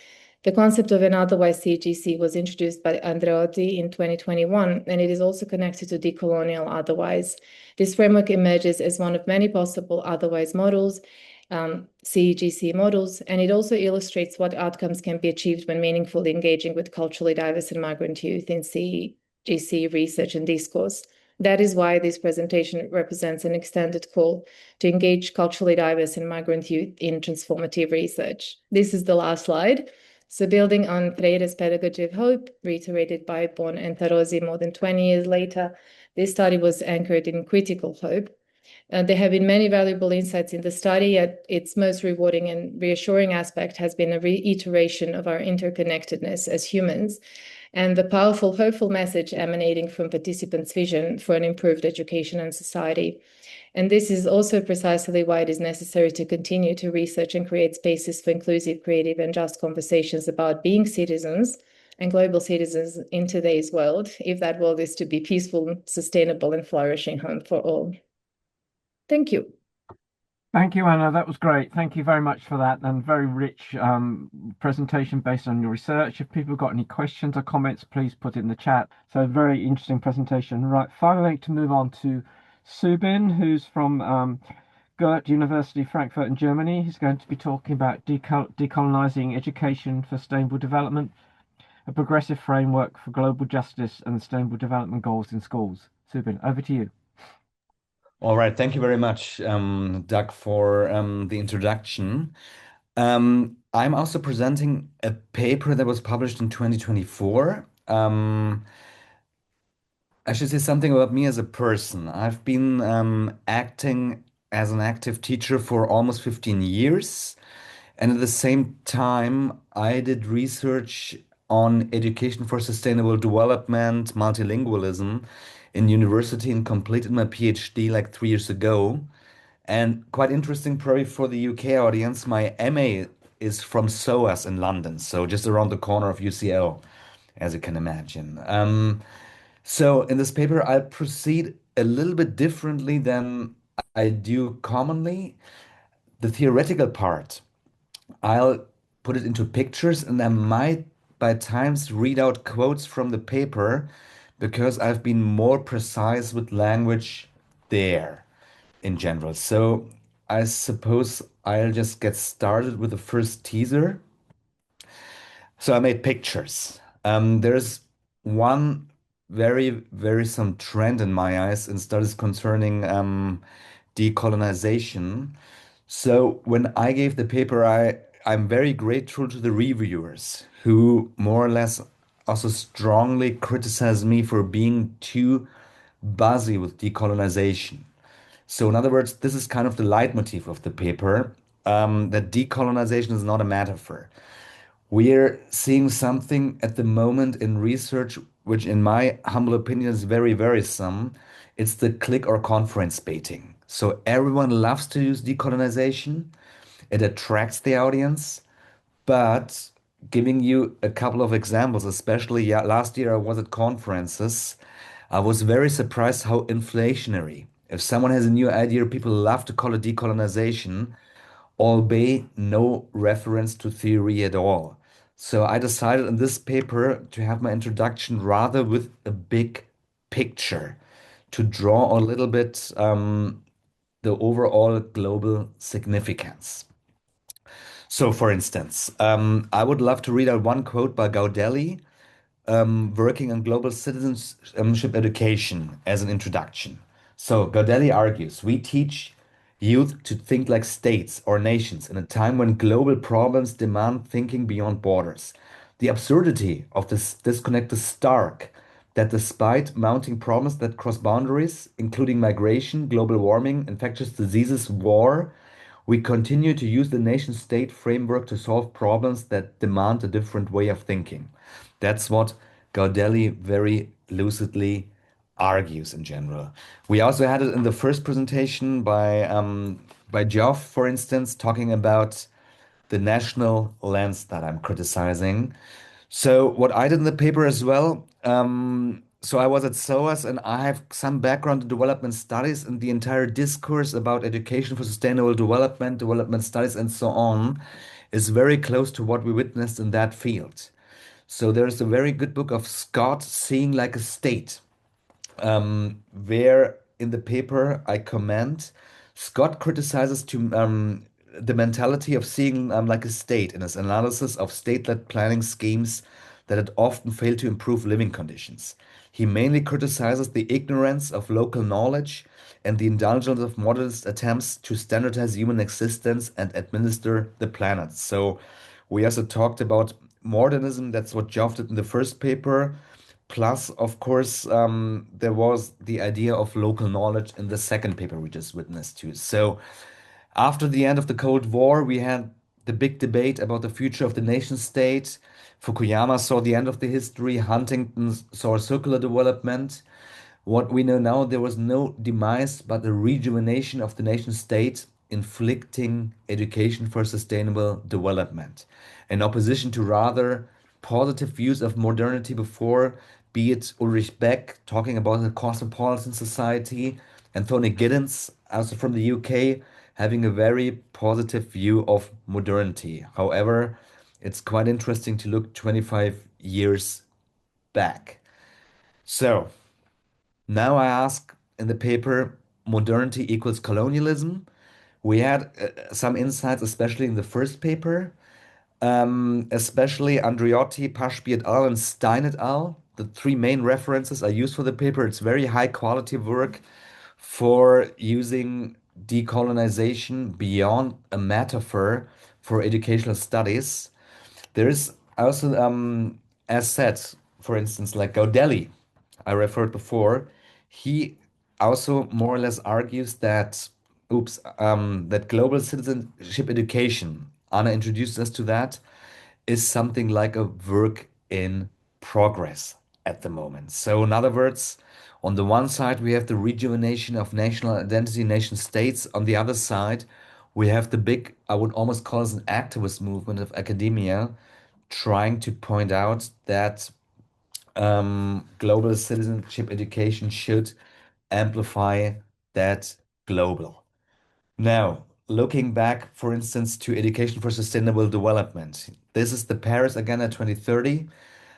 The concept of an otherwise CGC was introduced by Andreotti in 2021, and it is also connected to decolonial otherwise. This framework emerges as one of many possible otherwise models, CEGC models, and it also illustrates what outcomes can be achieved when meaningfully engaging with culturally diverse and migrant youth in CEGC research and discourse. That is why this presentation represents an extended call to engage culturally diverse and migrant youth in transformative research. This is the last slide. So building on Freire's pedagogy of hope, reiterated by Bon and Tarozzi more than 20 years later, this study was anchored in critical hope. There have been many valuable insights in the study, yet its most rewarding and reassuring aspect has been a reiteration of our interconnectedness as humans and the powerful, hopeful message emanating from participants' vision for an improved education and society. And this is also precisely why it is necessary to continue to research and create spaces for inclusive, creative, and just conversations about being citizens and global citizens in today's world, if that world is to be peaceful, sustainable, and flourishing home for all. Thank you. Thank you, Anna. That was great. Thank you very much for that and very rich presentation based on your research. If people have got any questions or comments, please put it in the chat. So very interesting presentation. Right, finally, I'd like to move on to Subin, who's from Goethe University, Frankfurt in Germany. He's going to be talking about decolonizing education for sustainable development, a progressive framework for global justice and sustainable development goals in schools. Subin, over to you. All right, thank you very much, Doug, for the introduction. I'm also presenting a paper that was published in 2024. I should say something about me as a person. I've been acting as an active teacher for almost 15 years. And at the same time, I did research on education for sustainable development, multilingualism in university and completed my PhD like 3 years ago. And quite interesting, probably for the UK audience, my MA is from SOAS in London, so just around the corner of UCL, as you can imagine. So in this paper, I proceed a little bit differently than I do commonly. The theoretical part, I'll put it into pictures and I might by times read out quotes from the paper because I've been more precise with language there in general. So I suppose I'll just get started with the first teaser. So I made pictures. There's one very some trend in my eyes in studies concerning decolonization. So when I gave the paper, I'm very grateful to the reviewers who more or less also strongly criticized me for being too buzzy with decolonization. So in other words, this is kind of the leitmotif of the paper, that decolonization is not a metaphor. We're seeing something at the moment in research, which in my humble opinion is very worrisome. It's the click or conference baiting. So everyone loves to use decolonization. It attracts the audience, but giving you a couple of examples, especially last year I was at conferences, I was very surprised how inflationary. If someone has a new idea, people love to call it decolonization, albeit no reference to theory at all. So I decided in this paper to have my introduction rather with a big picture to draw a little bit the overall global significance. So, for instance, I would love to read out one quote by Gaudelli, working on global citizenship education as an introduction. So, Gaudelli argues we teach youth to think like states or nations in a time when global problems demand thinking beyond borders. The absurdity of this disconnect is stark, that despite mounting problems that cross boundaries, including migration, global warming, infectious diseases, war, we continue to use the nation state framework to solve problems that demand a different way of thinking. That's what Gaudelli very lucidly argues in general. We also had it in the first presentation by Geoff, for instance, talking about the national lens that I'm criticizing. So what I did in the paper as well, so I was at SOAS and I have some background in development studies, and the entire discourse about education for sustainable development, development studies, and so on is very close to what we witnessed in that field. So there's a very good book of Scott, Seeing Like a State, where in the paper I comment, Scott criticizes the mentality of seeing like a state in his analysis of state-led planning schemes that had often failed to improve living conditions. He mainly criticizes the ignorance of local knowledge and the indulgence of modernist attempts to standardize human existence and administer the planet. So we also talked about modernism. That's what Geoff did in the first paper. Plus, of course, there was the idea of local knowledge in the second paper we just witnessed too. So after the end of the Cold War, we had the big debate about the future of the nation state. Fukuyama saw the end of the history. Huntington saw circular development. What we know now, there was no demise, but a rejuvenation of the nation state, inflicting education for sustainable development, in opposition to rather positive views of modernity before, be it Ulrich Beck talking about the cosmopolitan society, and Tony Giddens, also from the UK, having a very positive view of modernity. However, it's quite interesting to look 25 years back. So, now I ask in the paper, modernity equals colonialism. We had some insights, especially in the first paper, especially Andreotti, Pashby et al., and Stein et al. The three main references I used for the paper. It's very high quality work for using decolonization beyond a metaphor for educational studies. There is also, as said, for instance, like Gaudelli, I referred before, he also more or less argues that, that global citizenship education, Anna introduced us to that, is something like a work in progress at the moment. So, in other words, on the one side, we have the rejuvenation of national identity, nation states. On the other side, we have the big, I would almost call it an activist movement of academia, trying to point out that global citizenship education should amplify that global. Now, looking back, for instance, to education for sustainable development, this is the Paris Agenda 2030.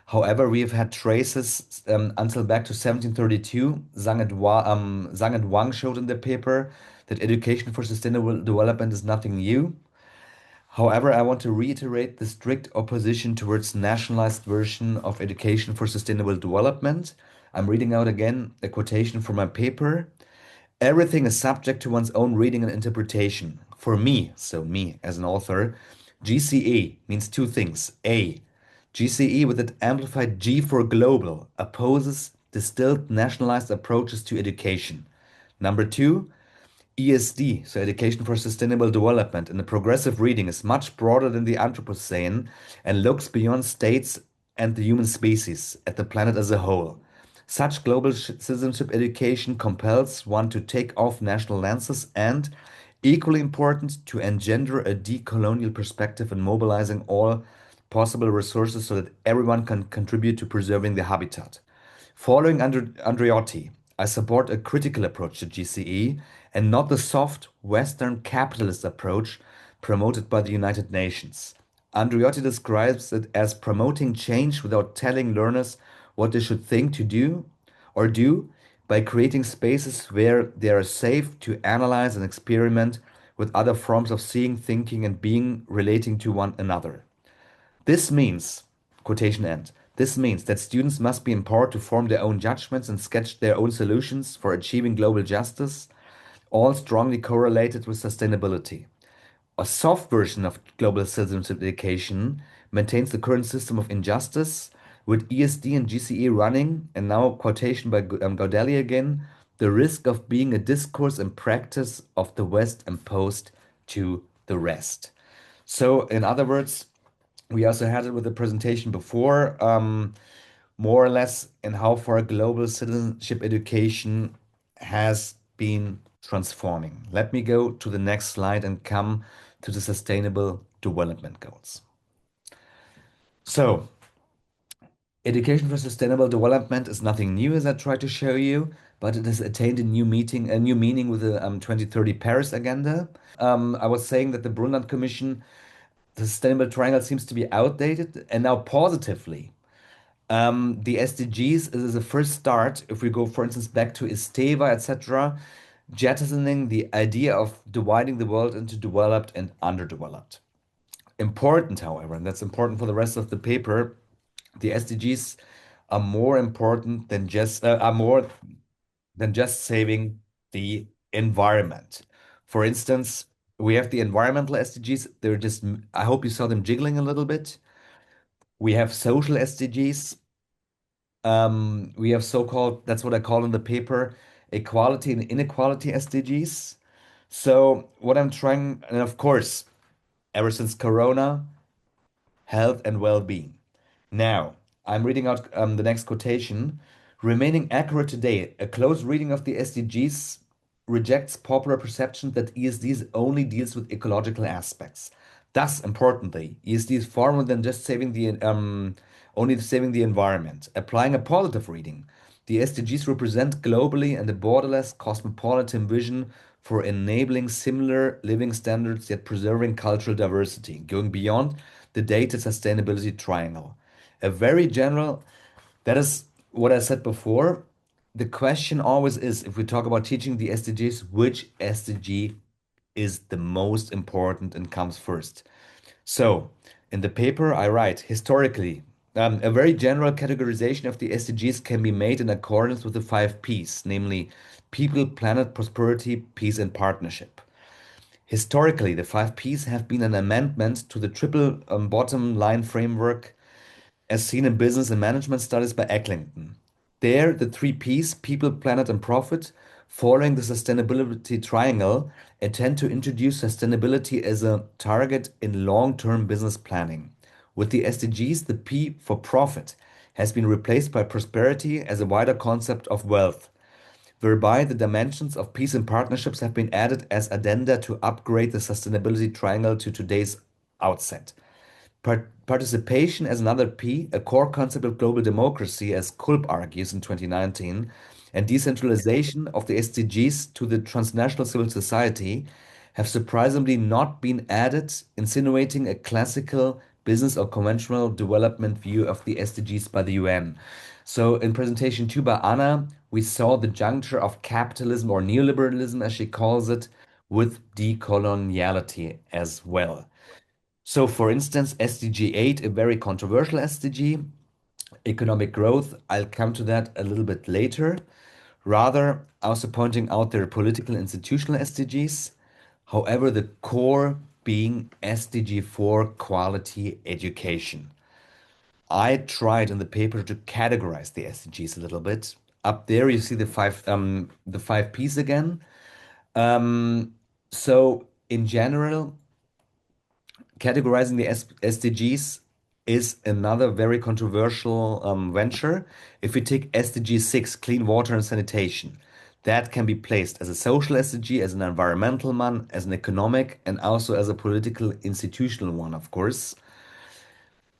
However, we have had traces until back to 1732. Zhang and Wang showed in the paper that education for sustainable development is nothing new. However, I want to reiterate the strict opposition towards nationalized version of education for sustainable development. I'm reading out again a quotation from my paper. Everything is subject to one's own reading and interpretation. For me, so me as an author, GCE means two things. A, GCE with its amplified G for global opposes distilled nationalized approaches to education. Number two, ESD, so Education for Sustainable Development, in the progressive reading is much broader than the Anthropocene and looks beyond states and the human species at the planet as a whole. Such global citizenship education compels one to take off national lenses and, equally important, to engender a decolonial perspective in mobilizing all possible resources so that everyone can contribute to preserving the habitat. Following Andreotti, I support a critical approach to GCE and not the soft Western capitalist approach promoted by the United Nations. Andreotti describes it as promoting change without telling learners what they should think to do or do by creating spaces where they are safe to analyze and experiment with other forms of seeing, thinking, and being relating to one another. This means, quotation end, this means that students must be empowered to form their own judgments and sketch their own solutions for achieving global justice, all strongly correlated with sustainability. A soft version of global citizenship education maintains the current system of injustice, with ESD and GCE running, and now quotation by Gaudelli again, the risk of being a discourse and practice of the West imposed to the rest. So, in other words, we also had it with the presentation before, more or less in how far global citizenship education has been transforming. Let me go to the next slide and come to the Sustainable Development Goals. So, education for sustainable development is nothing new, as I tried to show you, but it has attained a new meaning with the 2030 Paris Agenda. I was saying that the Brundtland Commission, the Sustainable Triangle, seems to be outdated, and now positively. The SDGs is a first start, if we go, for instance, back to Esteva, etc., jettisoning the idea of dividing the world into developed and underdeveloped. Important, however, and that's important for the rest of the paper, the SDGs are more important than just saving the environment. For instance, we have the environmental SDGs. They're just, I hope you saw them jiggling a little bit. We have social SDGs. We have so-called, that's what I call in the paper, equality and inequality SDGs. So what I'm trying, and of course, ever since Corona, health and well-being. Now, I'm reading out the next quotation. Remaining accurate today, a close reading of the SDGs rejects popular perception that ESDs only deals with ecological aspects. Thus, importantly, ESD is far more than just only saving the environment. Applying a positive reading, the SDGs represent globally and a borderless cosmopolitan vision for enabling similar living standards yet preserving cultural diversity, going beyond the dated sustainability triangle. A very general, that is what I said before. The question always is, if we talk about teaching the SDGs, which SDG is the most important and comes first? So, in the paper, I write, historically, a very general categorization of the SDGs can be made in accordance with the 5 Ps, namely people, planet, prosperity, peace, and partnership. Historically, the 5 Ps have been an amendment to the triple bottom line framework as seen in business and management studies by Ecklington. There, the 3 Ps, people, planet, and profit, following the sustainability triangle, intend to introduce sustainability as a target in long-term business planning. With the SDGs, the P for profit has been replaced by prosperity as a wider concept of wealth, whereby the dimensions of peace and partnerships have been added as addenda to upgrade the sustainability triangle to today's outset. Participation as another P, a core concept of global democracy, as Kulp argues in 2019, and decentralization of the SDGs to the transnational civil society have surprisingly not been added, insinuating a classical business or conventional development view of the SDGs by the UN. So in presentation 2 by Anna, we saw the juncture of capitalism or neoliberalism, as she calls it, with decoloniality as well. So, for instance, SDG 8, a very controversial SDG, economic growth, I'll come to that a little bit later. Rather, also pointing out their political institutional SDGs. However, the core being SDG 4, quality education. I tried in the paper to categorize the SDGs a little bit. Up there, you see the five Ps again. So, in general, categorizing the SDGs is another very controversial venture. If we take SDG 6, clean water and sanitation, that can be placed as a social SDG, as an environmental one, as an economic, and also as a political institutional one, of course.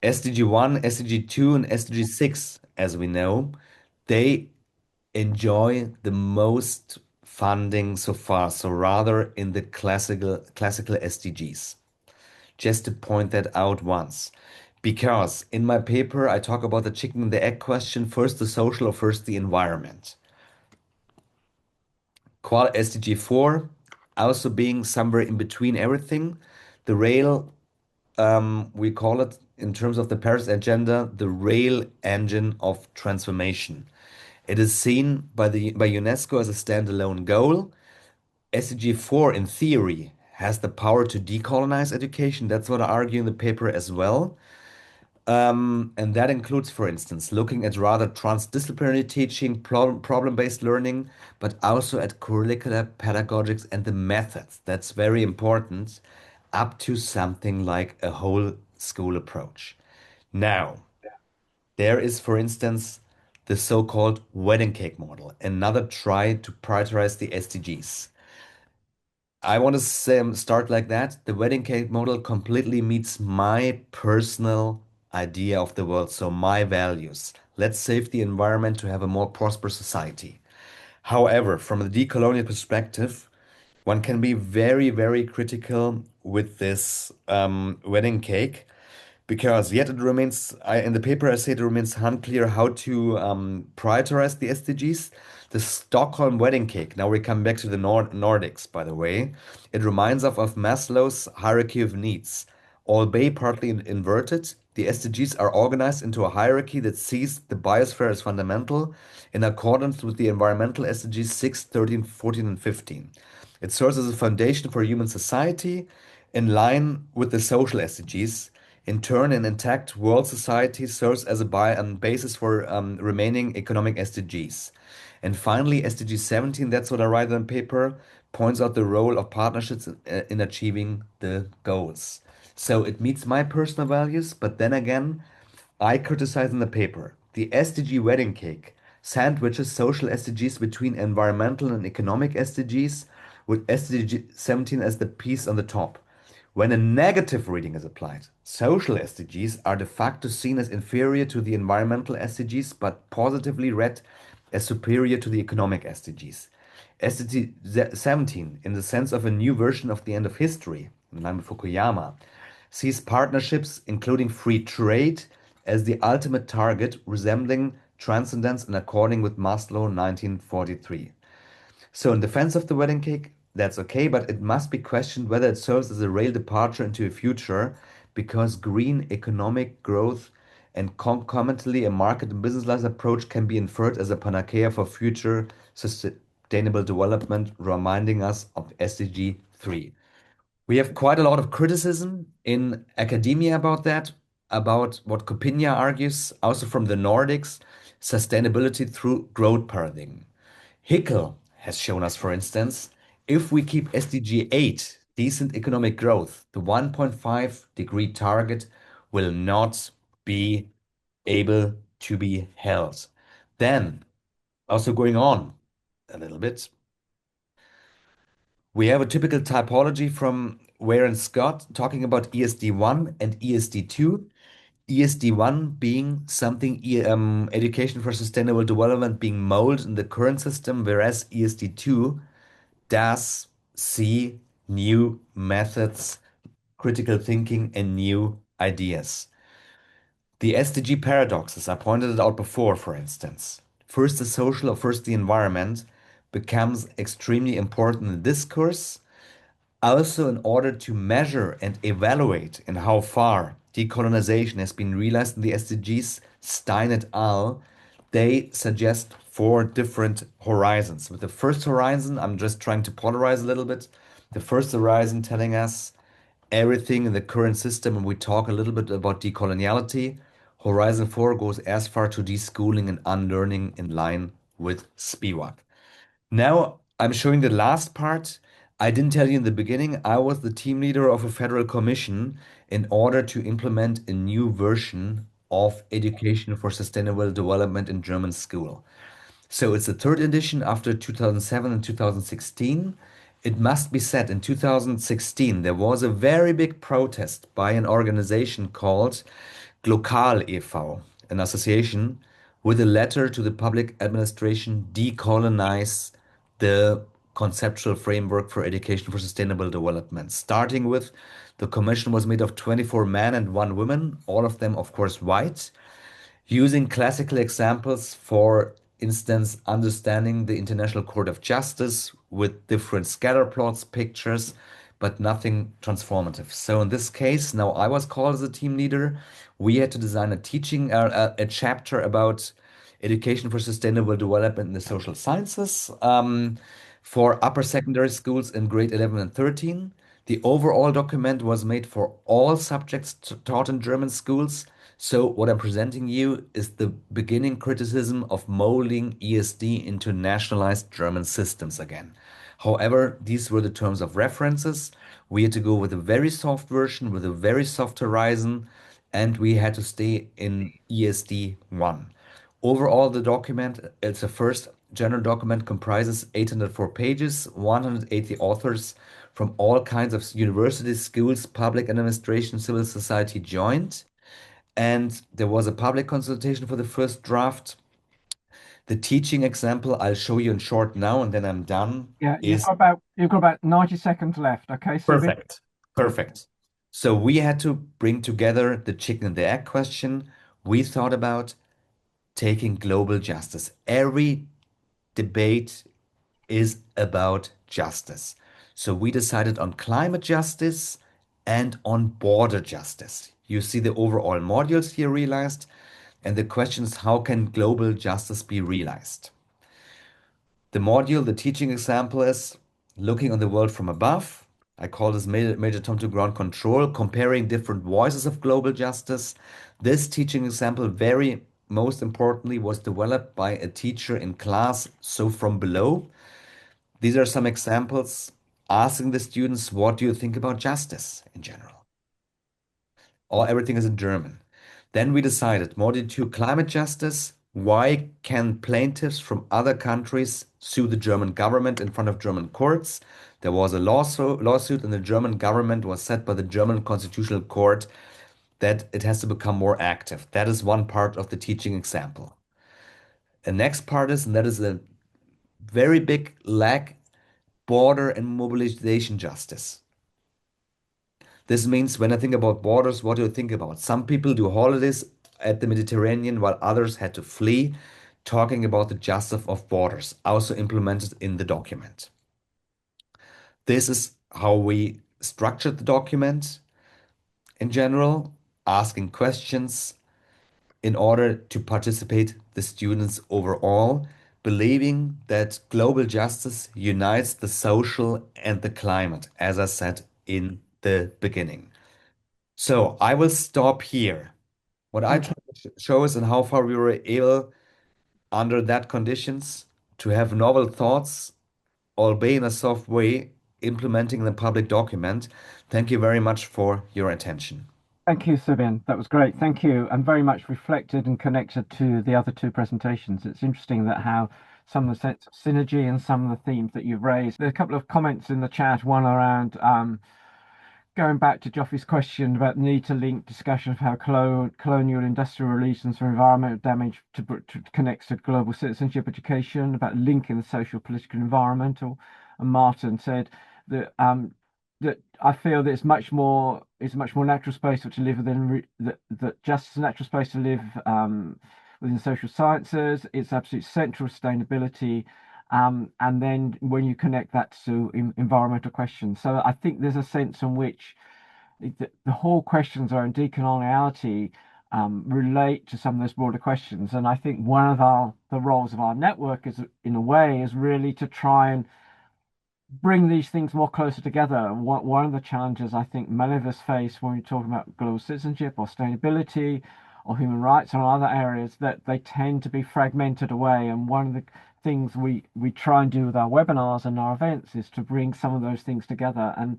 SDG 1, SDG 2, and SDG 6, as we know, they enjoy the most funding so far, so rather in the classical SDGs. Just to point that out once, Because in my paper, I talk about the chicken and the egg question, first the social or first the environment. SDG 4 also being somewhere in between everything. The rail, we call it in terms of the Paris Agenda, the rail engine of transformation. It is seen by UNESCO as a standalone goal. SDG 4, in theory, has the power to decolonize education. That's what I argue in the paper as well. And that includes, for instance, looking at rather transdisciplinary teaching, problem-based learning, but also at curricular pedagogics and the methods. That's very important, up to something like a whole school approach. Now, there is, for instance, the so-called wedding cake model, another try to prioritize the SDGs. I want to start like that. The wedding cake model completely meets my personal idea of the world, so my values. Let's save the environment to have a more prosperous society. However, from a decolonial perspective, one can be very, very critical with this wedding cake because yet it remains, in the paper I say it remains unclear how to prioritize the SDGs. The Stockholm wedding cake, now we come back to the Nordics, by the way. It reminds of Maslow's hierarchy of needs. Albeit partly inverted, the SDGs are organized into a hierarchy that sees the biosphere as fundamental in accordance with the environmental SDGs 6, 13, 14, and 15. It serves as a foundation for human society in line with the social SDGs. In turn, an intact world society serves as a basis for remaining economic SDGs. And finally, SDG 17, that's what I write on paper, points out the role of partnerships in achieving the goals. So it meets my personal values, but then again, I criticize in the paper the SDG wedding cake sandwiches social SDGs between environmental and economic SDGs, with SDG 17 as the piece on the top. When a negative reading is applied, social SDGs are de facto seen as inferior to the environmental SDGs, but positively read as superior to the economic SDGs. SDG 17, in the sense of a new version of the end of history, in line with Fukuyama, sees partnerships, including free trade, as the ultimate target, resembling transcendence in according with Maslow 1943. So in defense of the wedding cake, that's okay, but it must be questioned whether it serves as a real departure into a future, because green economic growth and concomitantly a market and business-led approach can be inferred as a panacea for future sustainable development, reminding us of SDG 3. We have quite a lot of criticism in academia about that, about what Coppinger argues, also from the Nordics, sustainability through growth paradigm. Hickel has shown us, for instance, if we keep SDG 8, decent economic growth, the 1.5-degree target will not be able to be held. Then, also going on a little bit, we have a typical typology from Ware and Scott talking about ESD1 and ESD2. ESD1 being something, education for sustainable development being molded in the current system, whereas ESD2 does see new methods, critical thinking, and new ideas. The SDG paradoxes, I pointed it out before, for instance. First the social or first the environment becomes extremely important in the discourse. Also, in order to measure and evaluate in how far decolonization has been realized in the SDGs, Stein et al., they suggest 4 different horizons. With the first horizon, I'm just trying to polarize a little bit. The first horizon telling us everything in the current system, and we talk a little bit about decoloniality. Horizon 4 goes as far to deschooling and unlearning in line with Spivak. Now I'm showing the last part. I didn't tell you in the beginning, I was the team leader of a federal commission in order to implement a new version of education for sustainable development in German school. So it's the 3rd edition after 2007 and 2016. It must be said, in 2016, there was a very big protest by an organization called Glokal e.V., an association, with a letter to the public administration, decolonize the conceptual framework for education for sustainable development, starting with The commission was made of 24 men and 1 woman, all of them, of course, white, using classical examples, for instance, understanding the International Court of Justice with different scatter plots, pictures, but nothing transformative. So in this case, now I was called as a team leader. We had to design a chapter about education for sustainable development in the social sciences for upper secondary schools in grade 11 and 13. The overall document was made for all subjects taught in German schools. So what I'm presenting you is the beginning criticism of molding ESD into nationalized German systems again. However, these were the terms of references. We had to go with a very soft version, with a very soft horizon, and we had to stay in ESD 1. Overall, the document, it's a first general document, comprises 804 pages, 180 authors from all kinds of universities, schools, public administration, civil society joined. And there was a public consultation for the first draft. The teaching example I'll show you in short now, and then I'm done. Yeah, you've got about 90 seconds left. Okay, so Perfect. So we had to bring together the chicken and the egg question. We thought about taking global justice. Every debate is about justice. So we decided on climate justice and on border justice. You see the overall modules here realized, and the question is, how can global justice be realized? The module, the teaching example is looking on the world from above. I call this major term to ground control, comparing different voices of global justice. This teaching example, very most importantly, was developed by a teacher in class, so from below. These are some examples asking the students, what do you think about justice in general? Everything is in German. Then we decided, module 2, climate justice. Why can plaintiffs from other countries sue the German government in front of German courts? There was a lawsuit, and the German government was said by the German Constitutional Court that it has to become more active. That is one part of the teaching example. The next part is, and that is a very big lack, border and mobilization justice. This means when I think about borders, what do I think about? Some people do holidays at the Mediterranean while others had to flee, talking about the justice of borders, also implemented in the document. This is how we structured the document in general, asking questions in order to participate the students overall, believing that global justice unites the social and the climate, as I said in the beginning. So I will stop here. What I try to show is and how far we were able, under that conditions, to have novel thoughts, albeit in a soft way, implementing the public document. Thank you very much for your attention. Thank you, Subin. That was great. Thank you. And very much reflected and connected to the other two presentations. It's interesting that how some of the sense of synergy and some of the themes that you've raised. There's a couple of comments in the chat, one around going back to Joffy's question about the need to link discussion of how colonial industrial relations for environmental damage to connects to global citizenship education, about linking the social, political, environmental. And Martin said that that I feel that it's a much more natural space to live within, that justice is a natural space to live within social sciences. It's absolutely central to sustainability. And then when you connect that to environmental questions. So I think there's a sense in which the whole questions around decoloniality relate to some of those broader questions. And I think one of the roles of our network is, in a way, is really to try and bring these things more closer together. One of the challenges I think many of us face when we're talking about global citizenship or sustainability or human rights or other areas, that they tend to be fragmented away. And one of the things we try and do with our webinars and our events is to bring some of those things together. And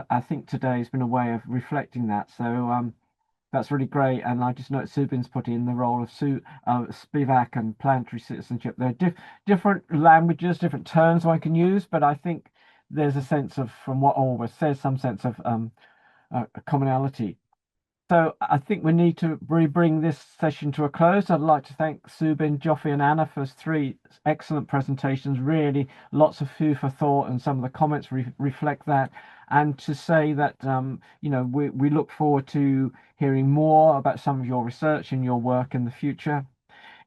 I think today has been a way of reflecting that. So that's really great. And I just note Subin's put in the role of Spivak and planetary citizenship. There are different languages, different terms one can use, but I think there's a sense of, from what Always says, some sense of a commonality. So I think we need to bring this session to a close. I'd like to thank Subin, Joffy and Anna for 3 excellent presentations. Really lots of food for thought, and some of the comments reflect that. and to say that we look forward to hearing more about some of your research and your work in the future.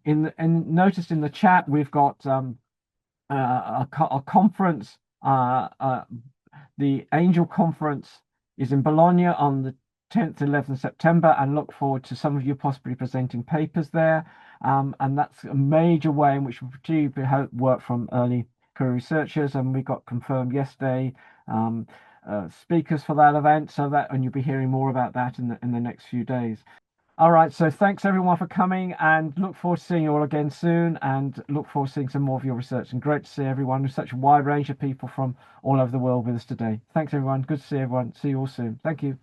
And noticed in the chat we've got a conference. The Angel Conference is in Bologna on the 10th, 11th September, and look forward to some of you possibly presenting papers there. And that's a major way in which we particularly hope work from early career researchers, and we got confirmed yesterday speakers for that event, and you'll be hearing more about that in the next few days. All right, so thanks everyone for coming, and look forward to seeing you all again soon, and look forward to seeing some more of your research. And great to see everyone. There's such a wide range of people from all over the world with us today. Thanks everyone. Good to see everyone. See you all soon. Thank you.